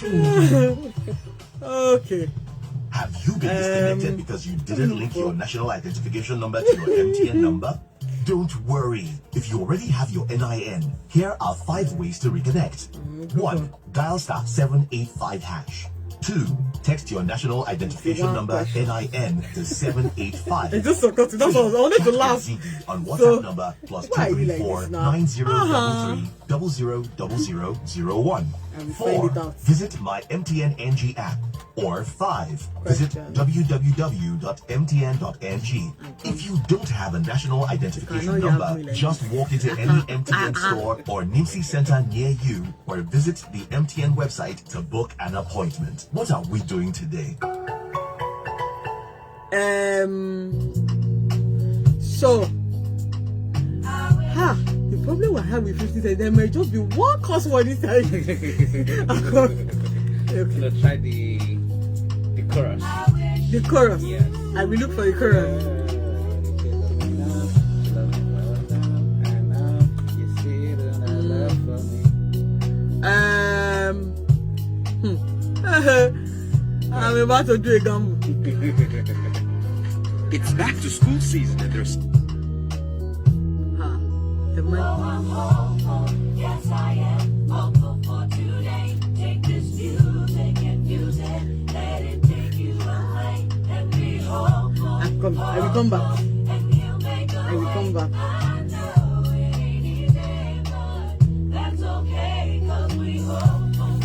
Okay. Have you been disconnected because you didn't link your national identification number to your MTN number? Don't worry. If you already have your NIN, here are 5 ways to reconnect. 1. Dial *785#. 2. Text your national identification number NIN to 785. It just occurred to me. That's what I wanted to laugh. On WhatsApp number +234 9033 000001. 4. Visit my MTN NG app. Or 5. Visit www.mtn.ng. If you don't have a national identification number, just walk into any MTN store or NIMSI center near you, or visit the MTN website to book an appointment. What are we doing today? The problem we have with 50 cents, there may just be one cost word this time. Okay. Let's try the chorus. The chorus? Yes. I will look for the chorus. I'm about to do a gamble. It's back to school season and there's Yes, I am hopeful for today. Take this music and use it. Let it take you away and be hopeful. I will come back. And he'll make a I will come back. I know it ain't easy, but that's okay, 'cause we hopeful.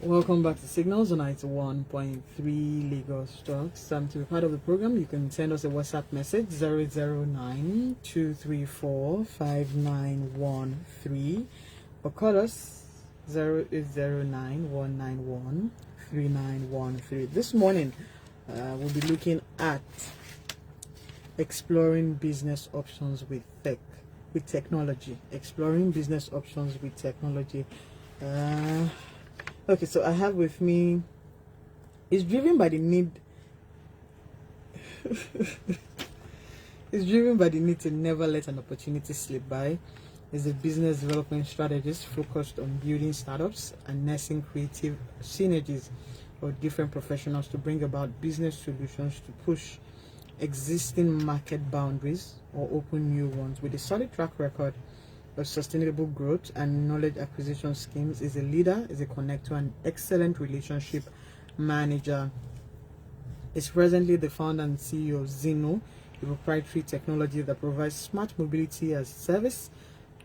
Welcome back to Signals on 91.3 Lagos Stocks. To be part of the program, you can send us a WhatsApp message 009-234-5913 or call us 0809-191-3913. This morning, we'll be looking at exploring business options with technology. Exploring business options with technology. Okay, so I have with me, it's driven by the need it's driven by the need to never let an opportunity slip by. It's a business development strategist focused on building startups and nursing creative synergies of different professionals to bring about business solutions to push existing market boundaries or open new ones. With a solid track record of sustainable growth and knowledge acquisition schemes, is a leader, is a connector, and excellent relationship manager. Is presently the founder and CEO of Zeno, a proprietary technology that provides smart mobility as a service.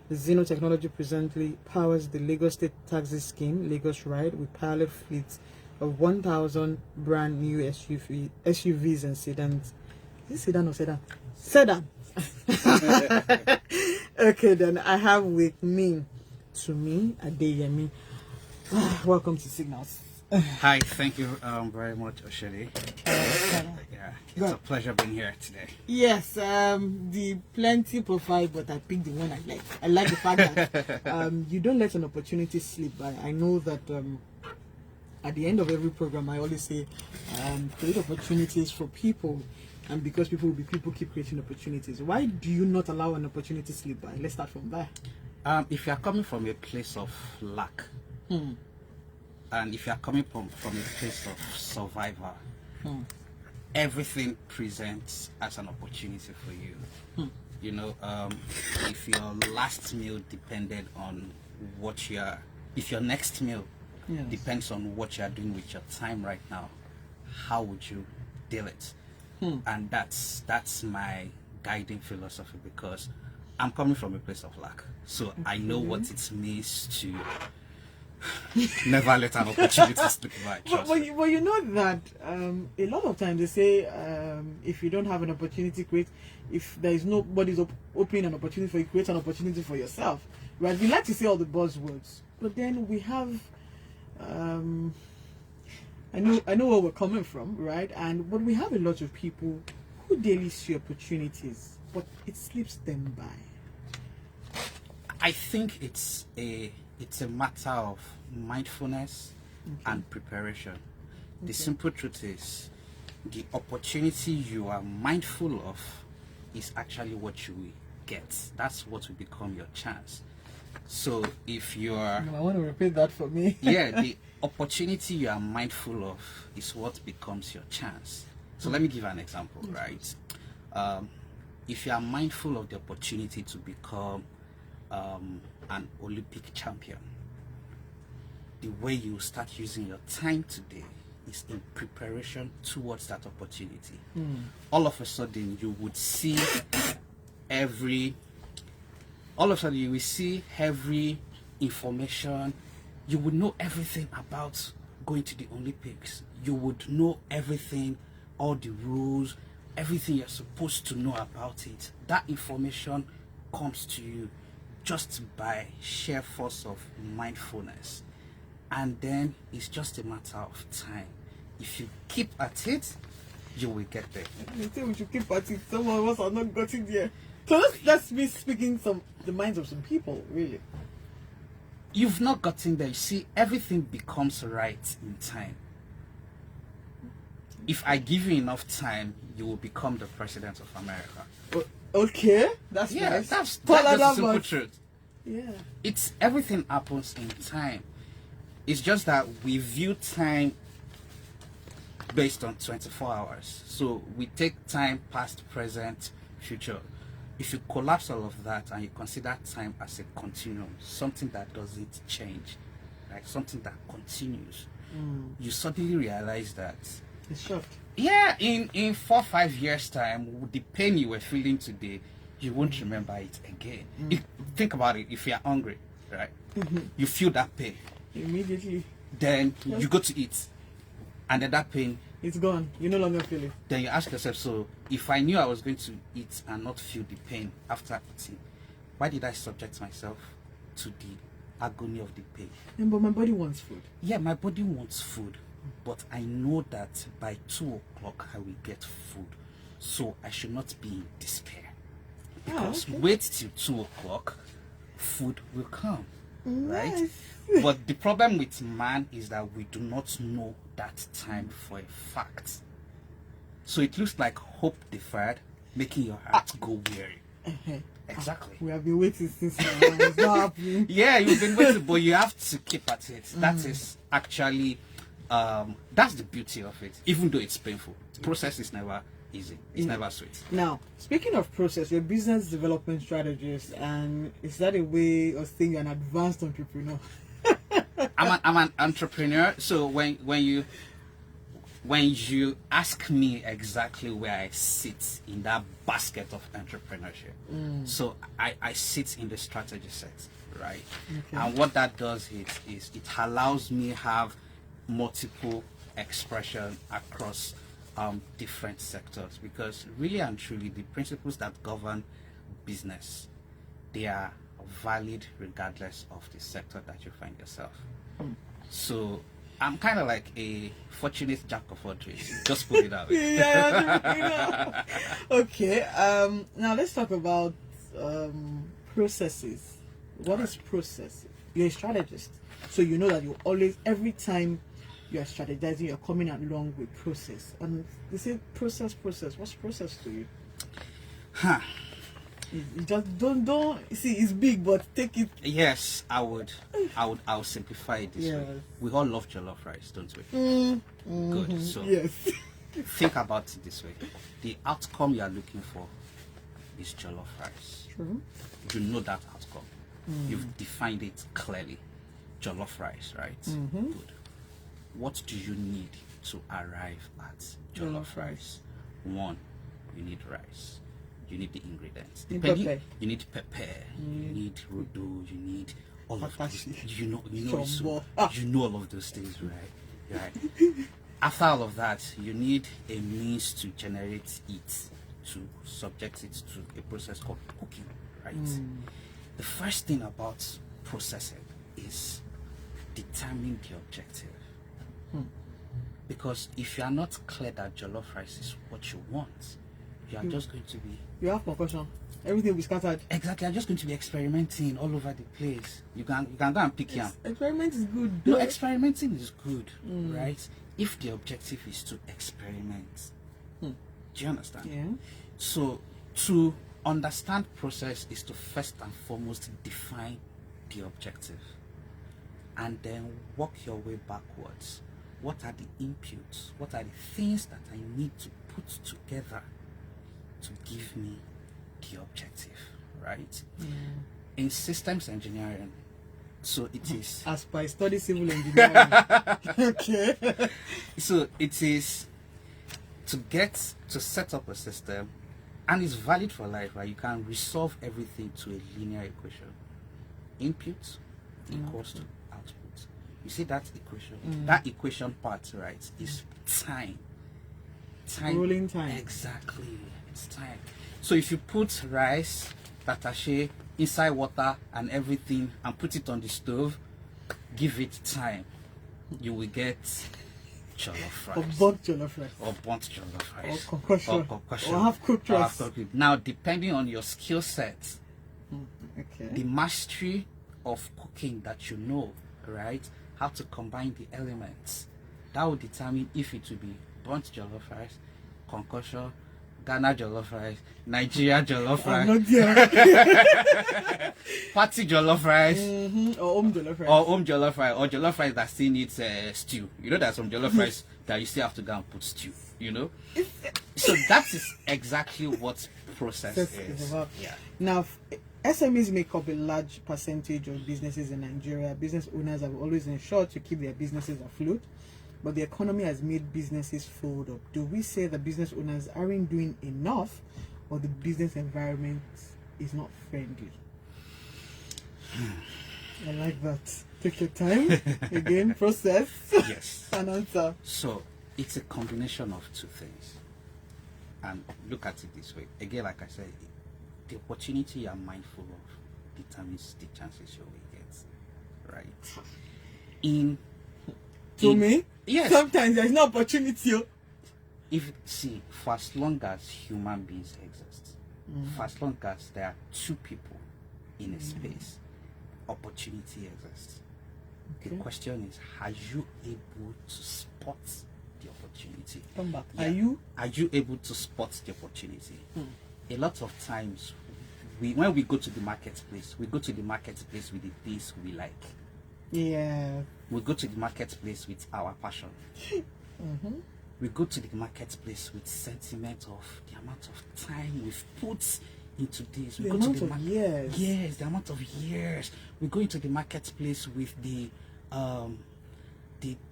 The Zeno technology presently powers the Lagos State Taxi Scheme, Lagos Ride, with pilot fleets of 1,000 brand new SUVs and sedans. Is it sedan or sedan? Sedan. Okay, then I have with me Tumi, Adeyemi. Welcome to Signals. Hi, thank you very much, Oshede. Yeah, it's a pleasure being here today. Yes, the plenty profile, but I picked the one I like. I like the fact that you don't let an opportunity slip by. I know that at the end of every program, I always say create opportunities for people. And because people keep creating opportunities. Why do you not allow an opportunity to slip by? Let's start from there. If you are coming from a place of lack, and if you are coming from a place of survival, everything presents as an opportunity for you. You know, if your last meal depended on if your next meal depends on what you are doing with your time right now, how would you deal it? And that's my guiding philosophy, because I'm coming from a place of lack, so I know what it means to never let an opportunity slip by. But you know that a lot of times they say if you don't have an opportunity, if there is nobody's opening an opportunity for you, create an opportunity for yourself. Right? We like to say all the buzzwords, but then we have I know where we're coming from, right? But we have a lot of people who daily see opportunities, but it slips them by. I think it's a matter of mindfulness and preparation. The simple truth is, the opportunity you are mindful of is actually what you will get. That's what will become your chance. So if you are, I want to repeat that for me. yeah, the opportunity you are mindful of is what becomes your chance. So let me give an example, right? If you are mindful of the opportunity to become an Olympic champion, the way you start using your time today is in preparation towards that opportunity. All of a sudden, you would see you will see every information. You would know everything about going to the Olympics. You would know everything, all the rules, everything you're supposed to know about it. That information comes to you just by sheer force of mindfulness. And then it's just a matter of time. If you keep at it, you will get there. They say we should keep at it. Some of us are not getting there. So that's me speaking the minds of some people, really. You've not gotten there. You see, everything becomes right in time. If I give you enough time, you will become the president of America. Okay, that's Yeah, nice. that's Tell her the that simple much. truth. Yeah. It's everything happens in time. It's just that we view time based on 24 hours. So we take time, past, present, future. If you collapse all of that and you consider time as a continuum, something that doesn't change, like something that continues, you suddenly realize that, It's short. yeah, in 4 or 5 years time, the pain you were feeling today, you won't remember it again. Think about it. If you're hungry, right, you feel that pain, Immediately, then you go to eat, and then that pain, it's gone. You no longer feel it. then you ask yourself, so if I knew I was going to eat and not feel the pain after eating, why did I subject myself to the agony of the pain? But my body wants food. Yeah, my body wants food, but I know that by 2 o'clock I will get food, so I should not be in despair. Because okay. wait till 2 o'clock, food will come, right? Nice. But the problem with man is that we do not know that time for a fact. So it looks like hope deferred, making your heart go weary. Exactly. We have been waiting since now. It's not happening. Yeah, you've been waiting, but you have to keep at it. That is actually, that's the beauty of it. Even though it's painful, the process is never easy. It's never sweet. Now, speaking of process, you're a business development strategist, and is that a way of saying you're an advanced entrepreneur? I'm an entrepreneur. So when you ask me exactly where I sit in that basket of entrepreneurship, so I sit in the strategy set, right? Okay. And what that does is it allows me have multiple expression across different sectors, because really and truly the principles that govern business, they are valid regardless of the sector that you find yourself. So I'm kind of like a fortunate jack of all trades. Just put it that way. Yeah. Okay. Now let's talk about processes. What is process? You're a strategist, so you know that you always, every time you're strategizing, you're coming along with process. And they say process. What's process to you? Huh. You just don't see. It's big, but take it. Yes, I'll simplify it this way. Yes. We all love jollof rice, don't we? Good. So Yes. think about it this way: the outcome you are looking for is jollof rice. True. You know that outcome. You've defined it clearly. Jollof rice, right? Good. What do you need to arrive at jollof rice? One, you need rice. You need the ingredients. Pepper. You need pepper. You need rodo. You need all of those. Patashi. You know Jumbo. you know all of those things, right? After all of that, you need a means to generate it, to subject it to a process called cooking, right? The first thing about processing is determining the objective. Because if you are not clear that jollof rice is what you want, you are just going to be... You have concussion. Everything will be scattered. Exactly, you're just going to be experimenting all over the place. You can go and pick yam. Experiment is good. No, experimenting is good, right? If the objective is to experiment. Do you understand? Yeah. So to understand process is to first and foremost define the objective, and then work your way backwards. What are the inputs? What are the things that I need to put together to give me the objective, right? In systems engineering, so it is. As per study civil engineering. Okay. So it is to set up a system, and it's valid for life, right? You can resolve everything to a linear equation. Input equals to output. You see that equation? That equation part, right, is time. Rolling time. Exactly. It's time. So if you put rice, tatache, inside water and everything and put it on the stove, give it time, you will get jollof rice. Or burnt jollof rice. Or burnt jollof rice. Or concoction. Or concoction. Or half-cooked Or rice. half-cooked. Now, depending on your skill set, Okay. the mastery of cooking that you know, right? How to combine the elements. That will determine if it will be burnt jollof rice, concoction, Ghana jollof rice, Nigeria jollof I'm rice, not there. party jollof rice, Or home jollof rice. or home jollof rice, or jollof rice that still needs stew. You know, there's some jollof rice that you still have to go and put stew. You know, so that is exactly what process That's is. about. Yeah. Now, SMEs make up a large percentage of businesses in Nigeria. Business owners have always ensured to keep their businesses afloat, but the economy has made businesses fold up. Do we say the business owners aren't doing enough, or the business environment is not friendly? I like that. Take your time. Again, process Yes. and answer. So it's a combination of two things. And look at it this way. Again, like I said, the opportunity you're mindful of determines the chances you will get. Right? To me, yes. sometimes there's no opportunity. For as long as human beings exist, for as long as there are two people in a space, opportunity exists. The question is, are you able to spot the opportunity? Come back. Yeah. Are you able to spot the opportunity? A lot of times, when we go to the marketplace, we go to the marketplace with the things we like. Yeah. We go to the marketplace with our passion. We go to the marketplace with sentiment of the amount of time we've put into this. We The go amount to of years. Yes, the amount of years. We go into the marketplace with the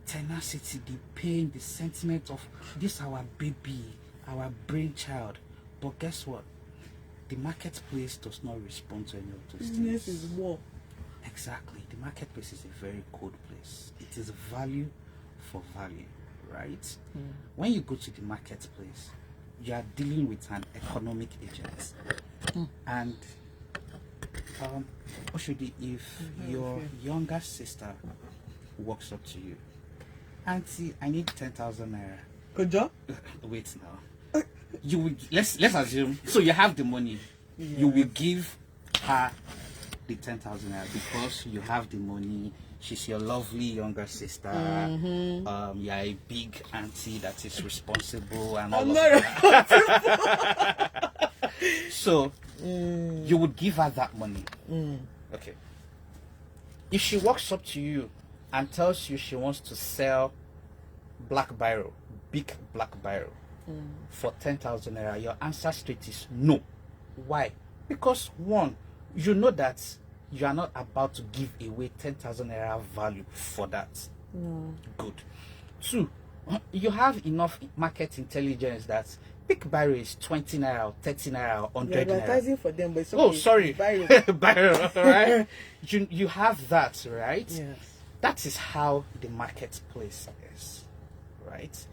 tenacity, the pain, the sentiment of this our baby, our brainchild. But guess what? The marketplace does not respond to any of those Business things. is war. Exactly. The marketplace is a very cold place. It is value for value, right? When you go to the marketplace, you are dealing with an economic agent. And Oshodi, if your younger sister walks up to you, Auntie, I need 10,000 naira. Good job. Wait now. You will, let's assume, so you have the money. You will give her the 10,000 naira because you have the money. She's your lovely younger sister. You're a big auntie that is responsible and all of that. So you would give her that money. Okay. If she walks up to you and tells you she wants to sell black biro, big black biro, for 10,000 naira, your answer straight is no. Why? Because one, you know that you are not about to give away 10,000 naira value for that. Good. Two, you have enough market intelligence that big biro is 20 naira, 30 naira, 100 You're naira. advertising for them, but it's okay. Oh, sorry. Biro. Biro, right? You have that, right? Yes. That is how the marketplace is, right?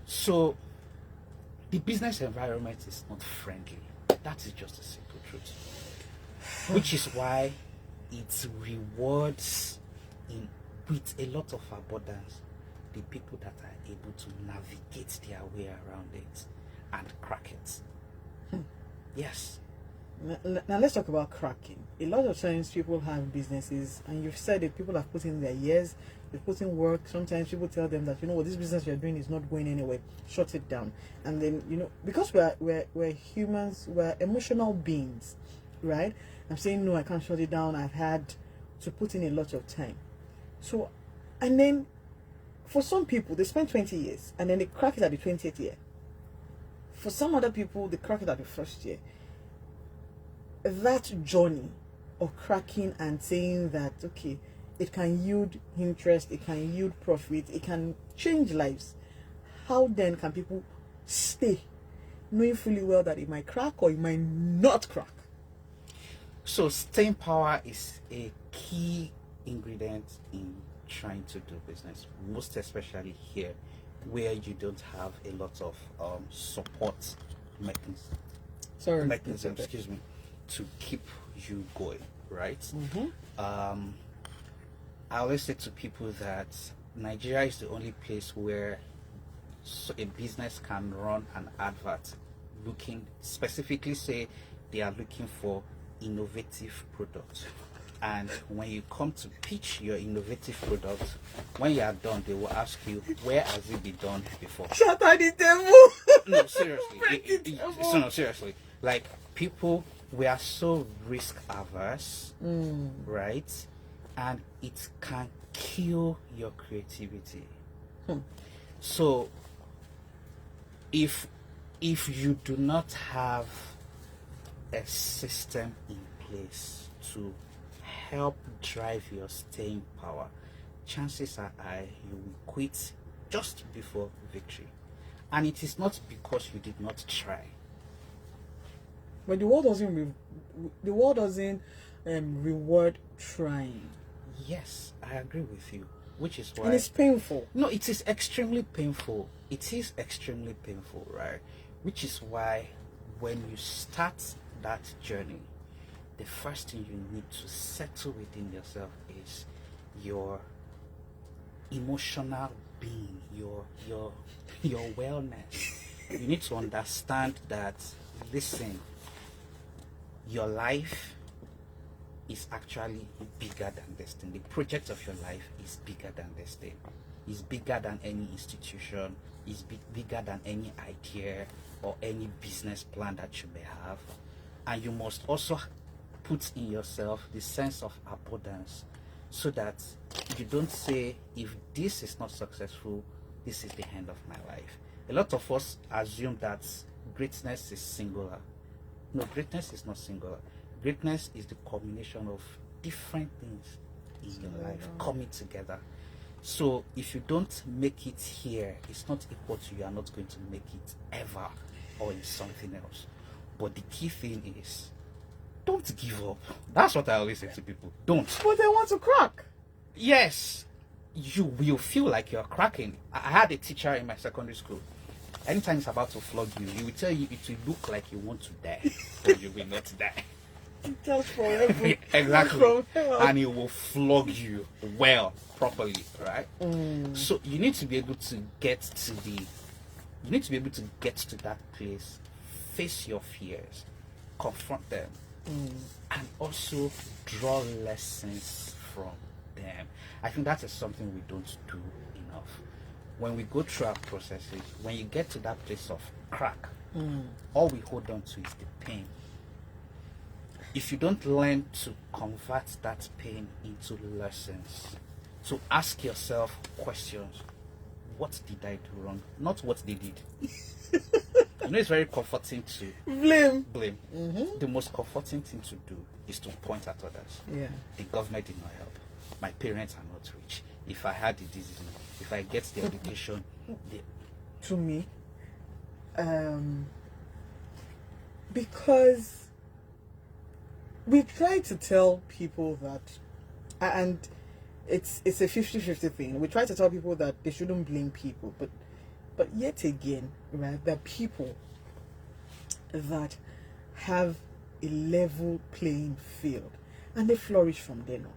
So the business environment is not friendly. That is just a simple truth. Which is why it rewards with a lot of abundance the people that are able to navigate their way around it and crack it. Yes. Now let's talk about cracking. A lot of times people have businesses, and you've said it, people have put in their years, they've put in work. Sometimes people tell them that, you know what, this business you're doing is not going anywhere, shut it down. And then, you know, because we're humans, we're emotional beings, right? I'm saying no, I can't shut it down. I've had to put in a lot of time. So, and then for some people, they spend 20 years and then they crack it at the 20th year. For some other people, they crack it at the first year. That journey of cracking and saying that, okay, it can yield interest, it can yield profit, it can change lives. How then can people stay, knowing fully well that it might crack or it might not crack? So staying power is a key ingredient in trying to do business, most especially here where you don't have a lot of support mechanisms, excuse me, to keep you going, right? I always say to people that Nigeria is the only place where a business can run an advert looking, specifically say they are looking for innovative products. And when you come to pitch your innovative product, when you are done, they will ask you, where has it been done before? Shut out the table. No, seriously. No, seriously. Like, people, we are so risk averse, right? And it can kill your creativity. So, if you do not have a system in place to help drive your staying power, chances are high you will quit just before victory. And it is not because you did not try. But the world doesn't reward trying. Yes, I agree with you, which is why. And it's painful. No, it is extremely painful. It is extremely painful, right? Which is why when you start that journey, the first thing you need to settle within yourself is your emotional being, your wellness. You need to understand that, listen, your life is actually bigger than this thing. The project of your life is bigger than this thing. It's bigger than any institution. It's bigger than any idea or any business plan that you may have. And you must also put in yourself the sense of abundance, so that you don't say, if this is not successful, this is the end of my life. A lot of us assume that greatness is singular. No, greatness is not singular. Greatness is the combination of different things in your life coming together. So if you don't make it here, it's not equal to you are not going to make it ever or in something else. But the key thing is, don't give up. That's what I always say to people. Don't. But they want to crack. Yes, you will feel like you're cracking. I had a teacher in my secondary school. Anytime he's about to flog you, he will tell you it will look like you want to die, but you will not die. Just forever. Exactly. From hell. And he will flog you well, properly, right? So you need to be able to get to that place, face your fears, confront them, and also draw lessons from them. I think that is something we don't do enough. When we go through our processes, when you get to that place of crack, all we hold on to is the pain. If you don't learn to convert that pain into lessons, to ask yourself questions, what did I do wrong? Not what they did. You know, it's very comforting to blame. The most comforting thing to do is to point at others. Yeah. The government did not help. My parents are not rich. If I had the disease, if I get the education, To me, because we try to tell people that, and it's a 50-50 thing. We try to tell people that they shouldn't blame people, but yet again, right, there are people that have a level playing field and they flourish from then on,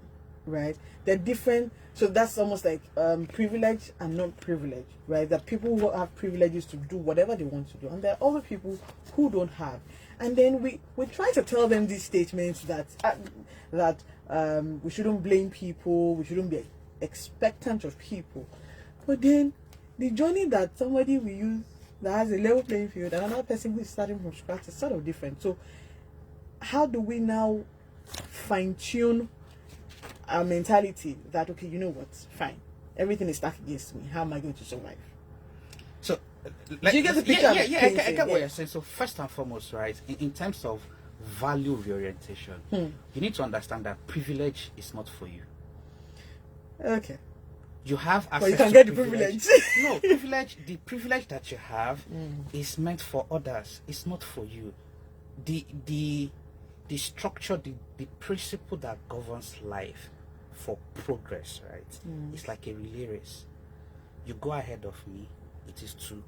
right? They're different. So that's almost like privilege and non-privilege, right? There are people who have privileges to do whatever they want to do, and there are other people who don't have. And then we try to tell them these statements that we shouldn't blame people, we shouldn't be expectant of people. But then the journey that somebody will use that has a level playing field and another person who is starting from scratch is sort of different. So how do we now fine-tune our mentality that, okay, you know what, fine, everything is stacked against me. How am I going to survive? So, Do you get the picture? Yeah, I'm I get painting? what Yeah. you're saying. So, first and foremost, right, in terms of value reorientation, you need to understand that privilege is not for you. Okay. You have access you can to get the privilege. No, the privilege that you have is meant for others. It's not for you. The structure, the principle that governs life for progress, right? It's like a relay race. You go ahead of me. It is to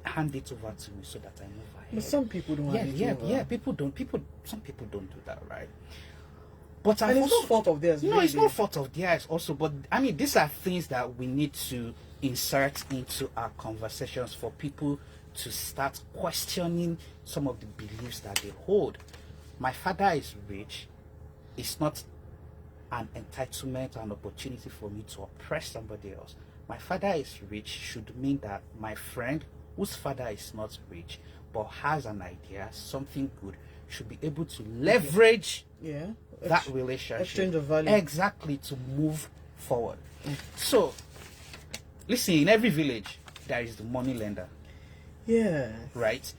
hand it over to me so that I move ahead. But some people don't have it. Yeah. Some people don't do that, right? But And it's no fault of theirs. No, really. it's no fault of theirs also. But I mean, these are things that we need to insert into our conversations for people to start questioning some of the beliefs that they hold. My father is rich. It's not an entitlement or an opportunity for me to oppress somebody else. My father is rich should mean that my friend whose father is not rich but has an idea, something good, should be able to leverage Yeah. that relationship. Exchange of value. Exactly, to move forward. So, listen, in every village, there is the money lender, Yeah. right?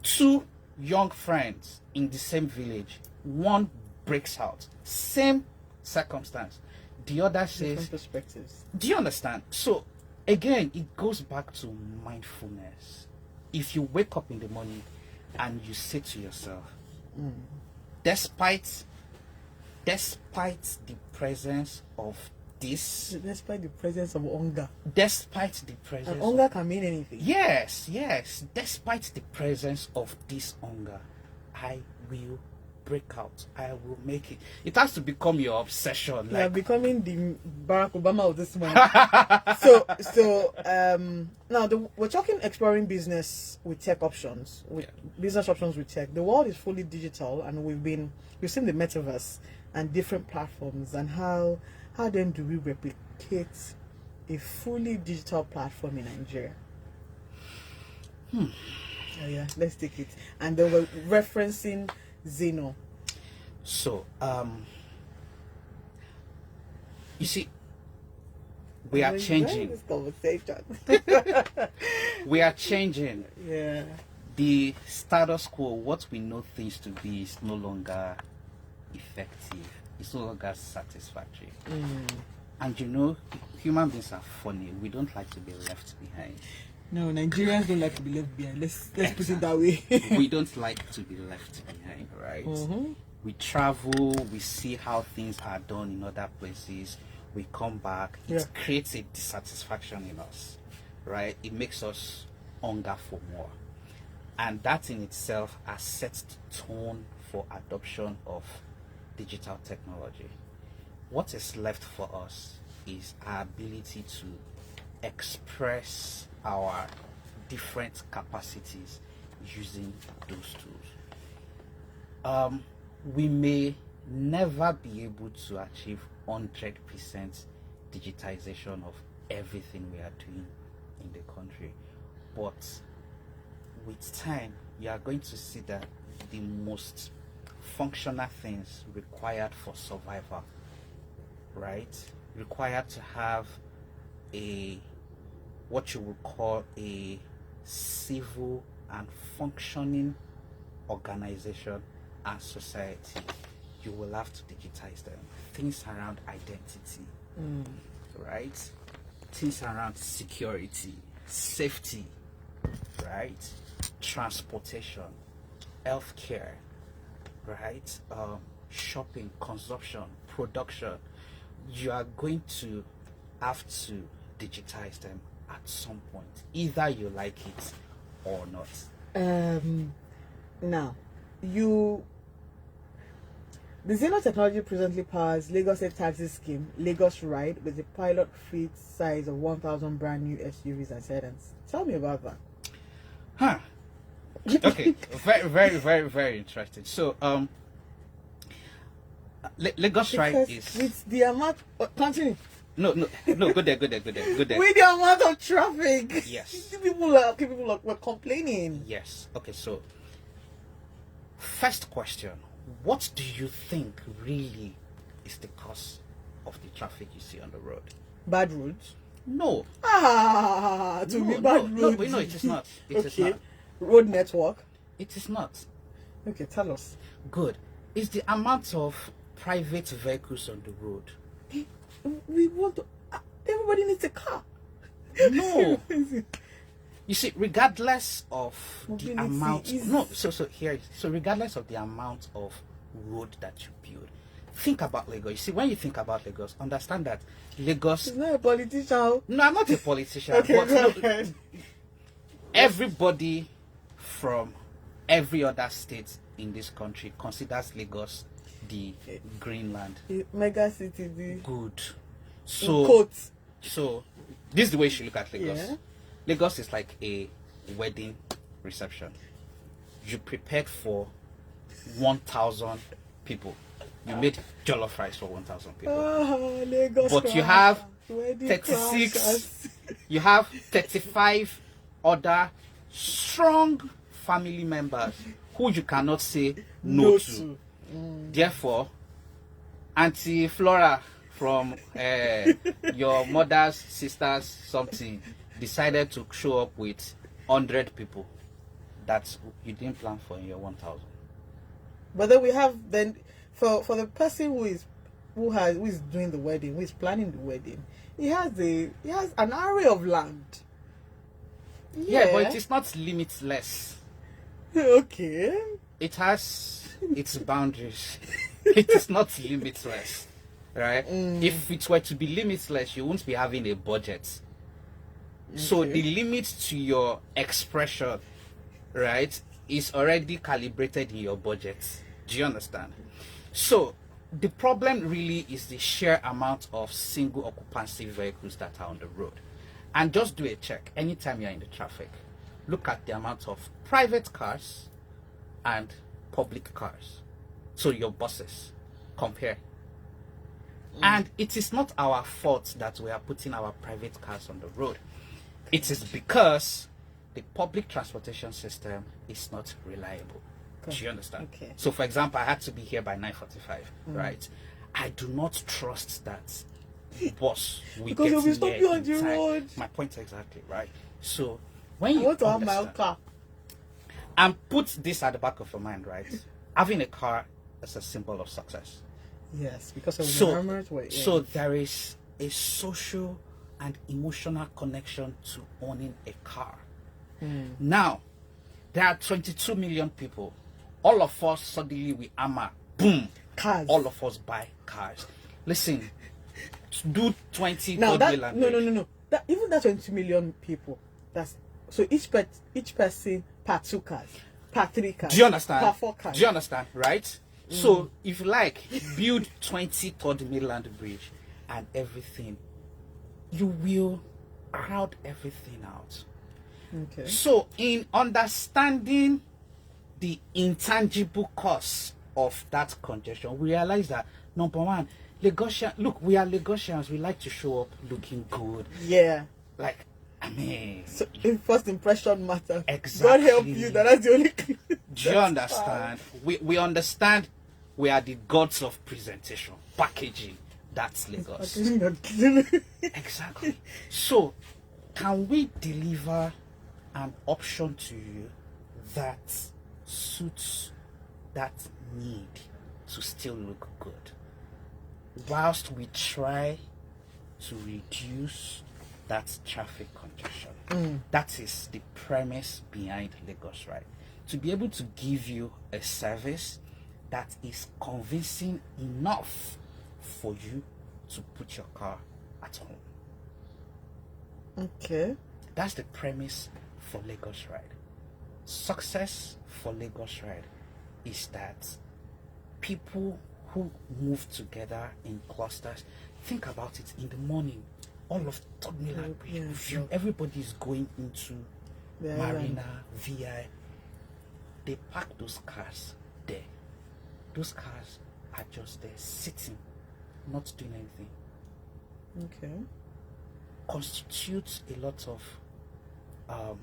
Two young friends in the same village, one breaks out, same circumstance. The other says, Different perspectives. do you understand? So, again, it goes back to mindfulness. If you wake up in the morning and you say to yourself, despite the presence of this, Despite the presence of hunger. despite the presence And of, hunger can mean anything. yes, despite the presence of this hunger, I will break out. I will make it. It has to become your obsession. You are Like, becoming the Barack Obama of this one. Now we're talking exploring business with tech options, with business options with tech. The world is fully digital, and we've seen the metaverse and different platforms, and how then do we replicate a fully digital platform in Nigeria? Oh yeah, let's take it. And then we're referencing Zeno. so, you see, we are We're changing. enjoying this conversation. We are changing. Yeah. The status quo, what we know things to be, is no longer effective. It's no longer satisfactory. And you know, human beings are funny. We don't like to be left behind. No, Nigerians don't like to be left behind. Let's put it that way. We don't like to be left behind, right? We travel, we see how things are done in other places. We come back. It Yeah. creates a dissatisfaction in us, right? It makes us hunger for more. And that in itself has set the tone for adoption of digital technology. What is left for us is our ability to express our different capacities using those tools. We may never be able to achieve 100% digitization of everything we are doing in the country, but with time you are going to see that the most functional things required for survival, right, required to have a what you would call a civil and functioning organization and society, you will have to digitize them. Things around identity, right? Things around security, safety, right? Transportation, healthcare, right? Shopping, consumption, production. You are going to have to digitize them at some point, either you like it or not. Now, the Zeno technology presently powers Lagos State Taxi Scheme, Lagos Ride, with a pilot fleet size of 1,000 brand new SUVs and sedans. Tell me about that. Huh. Okay. Very interesting. So, Lagos Ride Because is with the amount, continue. no. Go there. With the amount of traffic, Yes. people were complaining. Yes. Okay. So, first question: what do you think really is the cause of the traffic you see on the road. Bad roads. No. To me, bad no, roads. no, it is not. It is Okay. not. Road network. It is not. Okay, tell us. Good. It's the amount of private vehicles on the road. We want to. Everybody needs a car. No. You see, regardless of the Mobility amount, is- so regardless of the amount of road that you build, think about Lagos. You see, when you think about Lagos, understand that Lagos. He's not a politician. No, I'm not a politician. Okay, but go no, ahead. everybody from every other state in this country considers Lagos the Greenland. Mega city. The Good. quote. So this is the way you should look at Lagos. Yeah. Lagos is like a wedding reception. You prepared for 1,000 people. You made jollof rice for 1,000 people. Lagos. But you crash. have Wedding 36, crashers. you have 35 other strong family members who you cannot say no to. Therefore, Auntie Flora from your mother's sister's something decided to show up with 100 people that you didn't plan for in your 1,000. But then we have for the person who is doing the wedding, who is planning the wedding, he has an array of land. Yeah, but it is not limitless. Okay. It has its boundaries. It is not limitless, right? If it were to be limitless, you won't be having a budget. So the limit to your expression, right, is already calibrated in your budget. Do you understand? So the problem really is the sheer amount of single occupancy vehicles that are on the road. And just do a check anytime you're in the traffic. Look at the amount of private cars and public cars. So your buses, compare. And it is not our fault that we are putting our private cars on the road. It is because the public transportation system is not reliable. Do you understand? Okay. So for example, I had to be here by 9:45, right? I do not trust that bus will Because get they will stop here you on in the time. road. My point exactly, right? So when I you want to have my own understand- car. and put this at the back of your mind, right? Having a car is a symbol of success. Yes, because of the So, environment we're in. so there is a social and emotional connection to owning a car. Now, there are 22 million people. All of us suddenly we armor, boom, Cars. all of us buy cars. Listen, do 20 Now Third that Mainland no. Bridge. That even that 20 million people. That's so each person per 2 cars, per 3 cars. Do you understand? Per 4 cars. Do you understand? Right? So if you like, build 20 Third Mainland Bridge and everything, you will crowd everything out. Okay. So in understanding the intangible cost of that congestion, we realize that number one, Lagosian, look, we are Lagosians, we like to show up looking good. Yeah. Like, I mean, So first impression matters. Exactly. God help you. That's the only. do you understand? We understand we are the gods of presentation, packaging. That's Lagos. Exactly. So, can we deliver an option to you that suits that need to still look good, whilst we try to reduce that traffic congestion? That is the premise behind Lagos, right? To be able to give you a service that is convincing enough for you to put your car at home. Okay. That's the premise for Lagos Ride. Success for Lagos Ride is that people who move together in clusters, think about it, in the morning, all of Third Mainland Bridge, Yeah, everybody is going into The Marina, VI. They park those cars there. Those cars are just there, sitting, not doing anything. Okay. Constitutes a lot of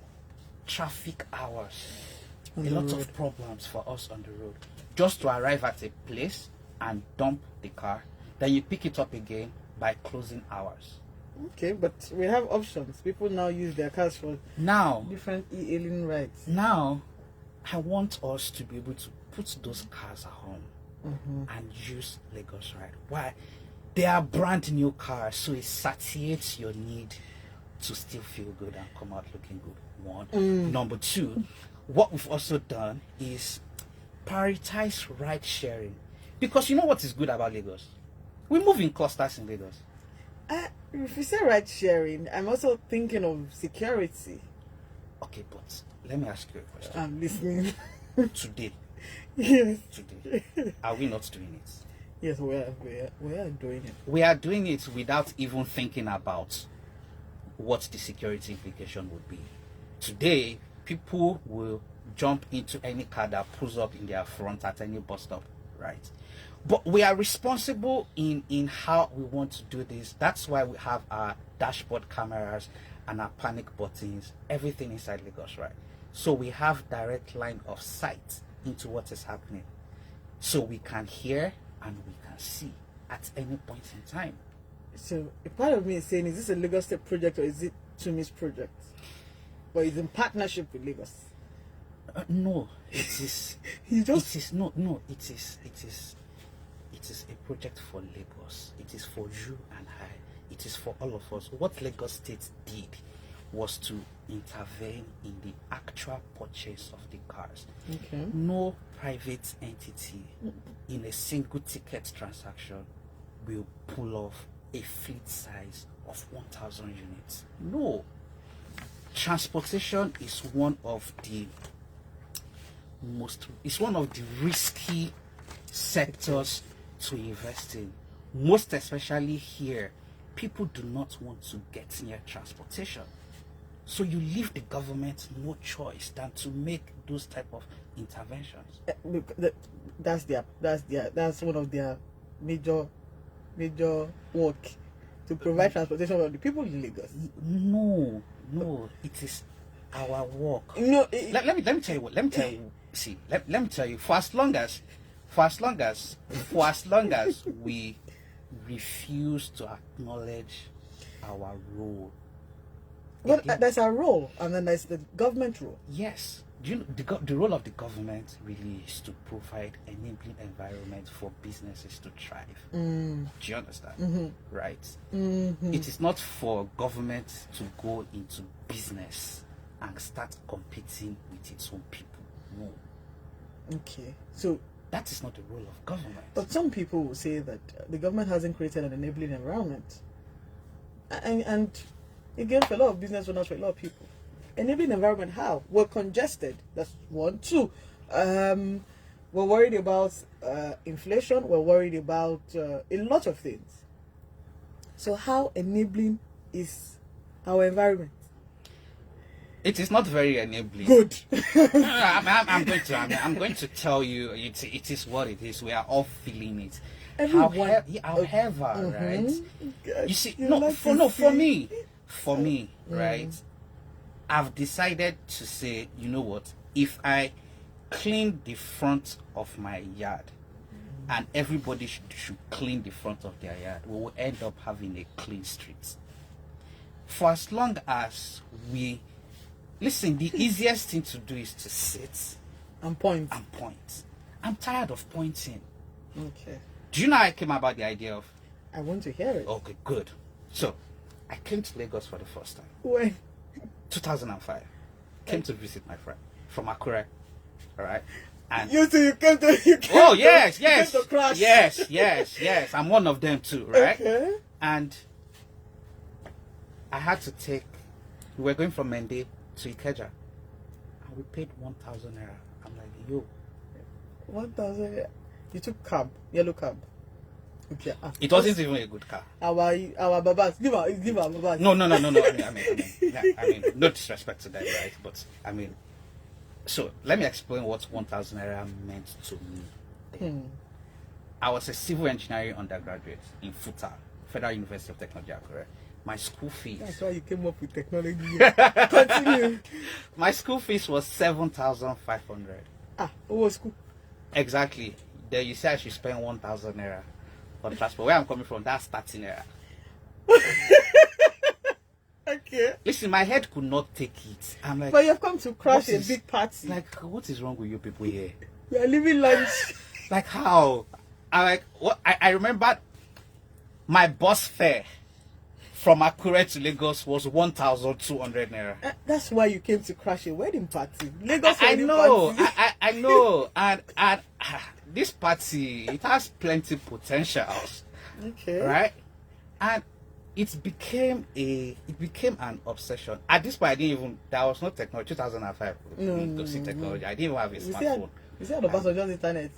traffic hours, On a the lot road. of problems for us on the road. Just to arrive at a place and dump the car, Then you pick it up again by closing hours. Okay, but we have options. People now use their cars for Now, different e-hailing rides. now, I want us to be able to put those cars at home and use Lagos Ride. Why? They are brand new cars, so it satiates your need to still feel good and come out looking good. One. Number two, what we've also done is prioritize ride sharing. Because you know what is good about Lagos? We move in clusters in Lagos. If you say ride sharing, I'm also thinking of security. Okay, but let me ask you a question. I'm listening. Today, Yes. are we not doing it? Yes, we are doing it. We are doing it without even thinking about what the security implication would be. Today, people will jump into any car that pulls up in their front at any bus stop, right? But we are responsible in how we want to do this. That's why we have our dashboard cameras and our panic buttons, everything inside Lagos, right? So we have direct line of sight into what is happening. So we can hear and we can see at any point in time. So a part of me is saying, is this a Lagos State project or is it Tumi's project? Or is it in partnership with Lagos? No, it is. He just It is a project for Lagos. It is for you and I. It is for all of us. What Lagos State did was to intervene in the actual purchase of the cars. okay. No private entity in a single ticket transaction will pull off a fleet size of 1,000 units. No. Transportation is one of the risky sectors to invest in. Most especially here, people do not want to get near transportation. So you leave the government no choice than to make those type of interventions. Look, that's one of their major work, to provide transportation for the people in Lagos. No, it is our work. No, Let me tell you what. Let me tell you. See, let me tell you. For as long as we refuse to acknowledge our role. well, again, there's a role, and then there's the government role. yes. Do you know the role of the government really is to provide enabling environment for businesses to thrive. Do you understand? Right? It is not for government to go into business and start competing with its own people. No, Okay, so that is not the role of government. but some people will say that the government hasn't created an enabling environment, and again, for a lot of business owners, for a lot of people, enabling environment, how? We're congested. That's one. Two, we're worried about inflation. We're worried about a lot of things. So how enabling is our environment? It is not very enabling. Good. I'm going to tell you it is what it is. We are all feeling it. Everyone. However, right? God, You see, you no, like for to see- me, right? I've decided to say, you know what? If I clean the front of my yard, and everybody should clean the front of their yard, we will end up having a clean street. For as long as we listen, the easiest thing to do is to sit And point. and point. I'm tired of pointing. Okay. Do you know how I came about the idea of? I want to hear it. Okay, good. So, I came to Lagos for the first time, When? 2005. Came to visit my friend from Akure. All right. And You came to oh yes, you came yes, to crash. yes. I'm one of them too, right? Okay. And I had to take. We were going from Mende to Ikeja, and we paid 1,000 naira. I'm like, yo. 1,000. You took cab, yellow cab. Okay. It wasn't even a good car. Our babas. Give our babas. No. I mean, no disrespect to them, right? But I mean, so let me explain what 1,000 naira meant to me. I was a civil engineering undergraduate in FUTA, Federal University of Technology, Akure. My school fees. That's why you came up with technology. Continue. My school fees was 7,500. What was school? Exactly. There you say I should spend 1,000 naira for the transport. Where I'm coming from, that's 30 naira. Okay. Listen, my head could not take it. I'm like, But you've come to crash what a is- big party. like, what is wrong with you people here? We are living lunch. Like, how? I like what? I remember my bus fare from Akure to Lagos was 1,200 naira. That's why you came to crash a wedding party. Lagos I wedding know, party. I know, and this party, it has plenty potentials, Okay. right? And it became an obsession. At this point, I didn't even, there was no technology. 2005, to see technology. I didn't even have a smartphone. You see how the bus was just internet?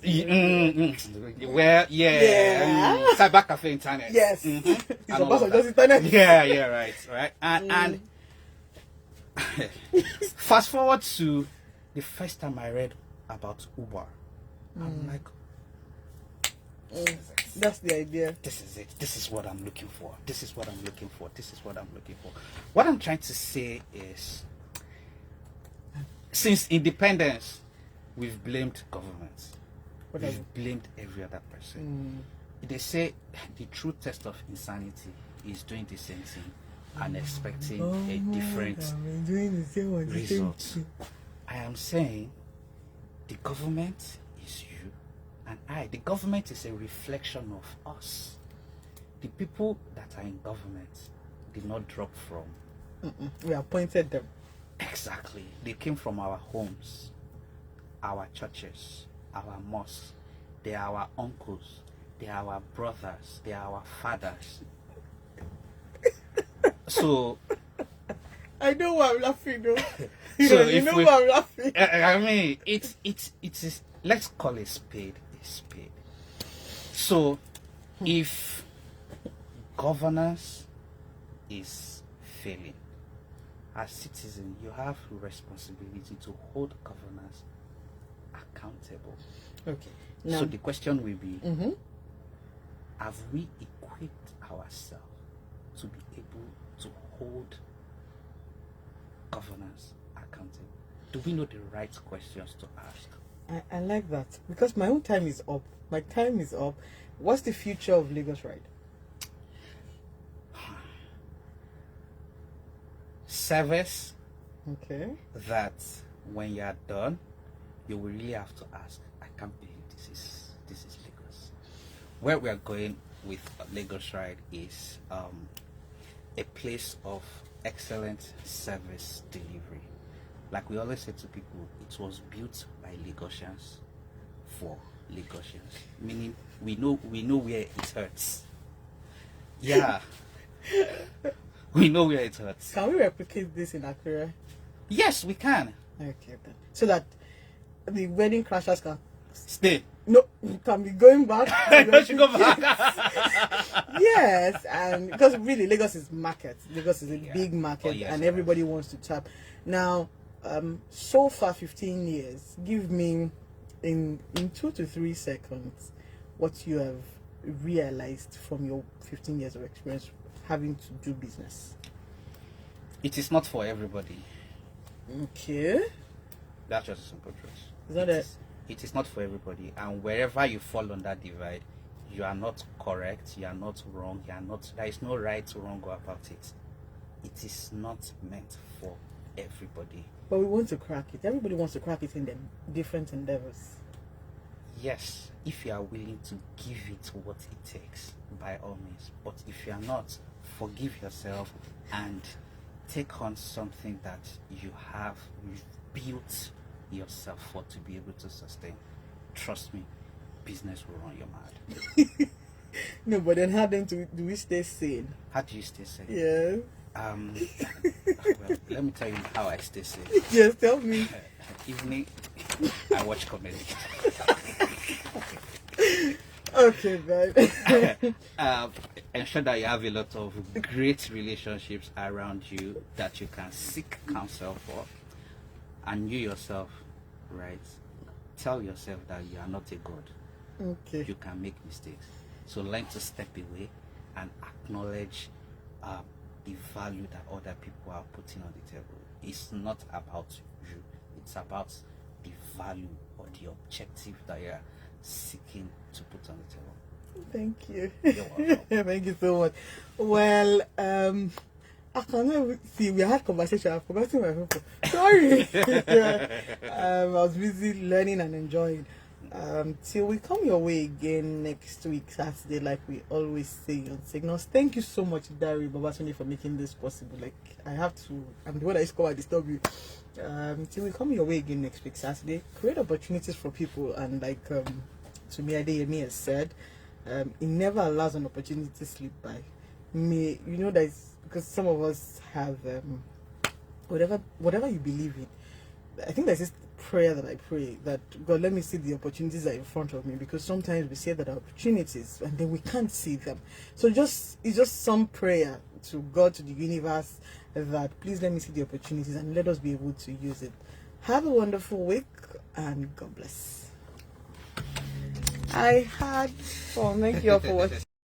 Well, Yeah. cyber cafe internet. Yes. Mhm. It's And the all bus of was just that. internet. Yeah, right. And fast forward to the first time I read about Uber, I'm like, That's the idea. this is it. This is what I'm looking for. This is what I'm looking for. This is what I'm looking for. What I'm trying to say is, since independence, we've blamed governments. What are We've blamed every other person. They say the true test of insanity is doing the same thing and expecting a different I'm doing the same one. result. I am saying the government is you and I. The government is a reflection of us. The people that are in government did not drop from. We appointed them. Exactly. They came from our homes, our churches, our mosques. They are our uncles. They are our brothers. They are our fathers. So, I know why I'm laughing though. So you if know we- why I'm laughing. I mean, it is. Let's call a spade a spade. So, if governance is failing, as citizen, you have responsibility to hold governance accountable. Okay. So Now, the question will be: have we equipped ourselves to be able to hold governance accountable? Do we know the right questions to ask? I like that because my own time is up. My time is up. What's the future of Lagos Ride? Service Okay. that when you are done, you will really have to ask, I can't believe this is Lagos. Where we are going with Lagos Ride is a place of excellent service delivery. Like we always say to people, it was built by Lagosians for Lagosians. Meaning we know where it hurts. Yeah. We know where it hurts. Can we replicate this in Accra? Yes, we can. Okay, then. So that the wedding crashers Stay. can be going back. You should go back. Yes, and because really Lagos is market. Lagos is a Yeah. big market, Oh, yes, and it everybody wants to tap. Now, so far 15 years. Give me in 2 to 3 seconds what you have realized from your 15 years of experience having to do business. It is not for everybody. Okay. That's just a simple truth. Is that it? It is not for everybody, and wherever you fall on that divide, you are not correct, you are not wrong, you are not. There is no right or wrong about it. It is not meant for everybody. But we want to crack it. Everybody wants to crack it in their different endeavors. Yes, if you are willing to give it what it takes, by all means. But if you are not, forgive yourself and take on something that you've built yourself for to be able to sustain. Trust me, business will run your mad. No, but then how then do we stay sane? How do you stay safe? Yeah. Well, let me tell you how I stay safe. Yes, tell me. Evening, I watch comedy. Okay, man. Ensure that you have a lot of great relationships around you that you can seek counsel for, and you yourself, right? Tell yourself that you are not a god. Okay. You can make mistakes. So learn to step away and acknowledge the value that other people are putting on the table. It's not about you. It's about the value or the objective that you're seeking to put on the table. Thank you. You're welcome. Thank you so much. Well, I cannot see. We had conversation. I've forgotten my people. Sorry. I was busy learning and enjoying. Till we come your way again next week, Saturday, like we always say on Signals. Thank you so much, Dari Babatunde, for making this possible. Like, I have to, I'm the one that is called disturb you. Till we come your way again next week, Saturday, create opportunities for people. And like Tumi Adeyemi has said, it never allows an opportunity to slip by. You know that it's because some of us have whatever you believe in. I think there's this prayer that I pray that God, let me see the opportunities that are in front of me, because sometimes we say that are opportunities and then we can't see them. So it's just some prayer to God, to the universe, that please let me see the opportunities and let us be able to use it. Have a wonderful week and God bless. I had fun. Thank you all for watching.